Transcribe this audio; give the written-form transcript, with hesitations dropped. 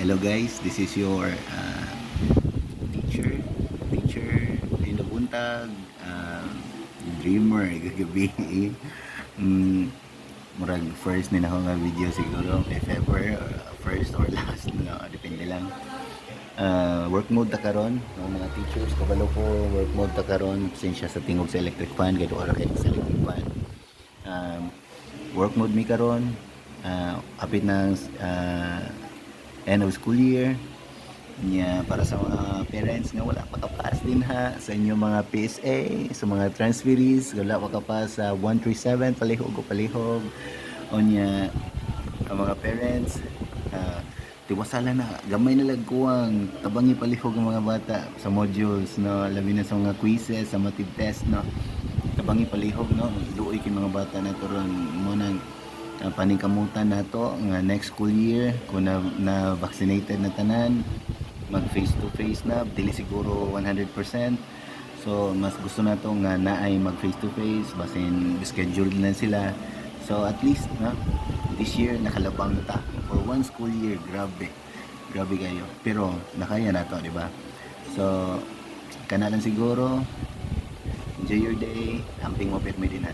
Hello guys, this is your teacher Lindo Buntag, dreamer gagabi. Murag first ni ako nga video siguro if ever first or last no, depende lang. Work mode ta karon mga teachers kabalo ko work mode ta karon siya sa tingog sa electric fan kay duha ra kay sa electric fan. Work mode mi karon apit ng end of school year niya para sa mga parents nga wala makapass din ha sa inyong mga PSA, sa mga transferees wala makapass sa 137 palihog o palihog o niya ang mga parents tiwasala na gamay na lagkuwang tabangi palihog ang mga bata sa modules no labi na sa mga quizzes sa mga test no tabangi palihog no luoy kay mga bata na turon mo nang paningkamutan nato nga next school year kung na vaccinated na tanan mag face to face na dili siguro 100%. So mas gusto nato nga naay mag face to face basin schedule na sila. So at least na this year nakalabang ta for one school year. Grabe kayo pero nakaya na to, di ba? So kanalan siguro enjoy your day, amping mo permi din ha.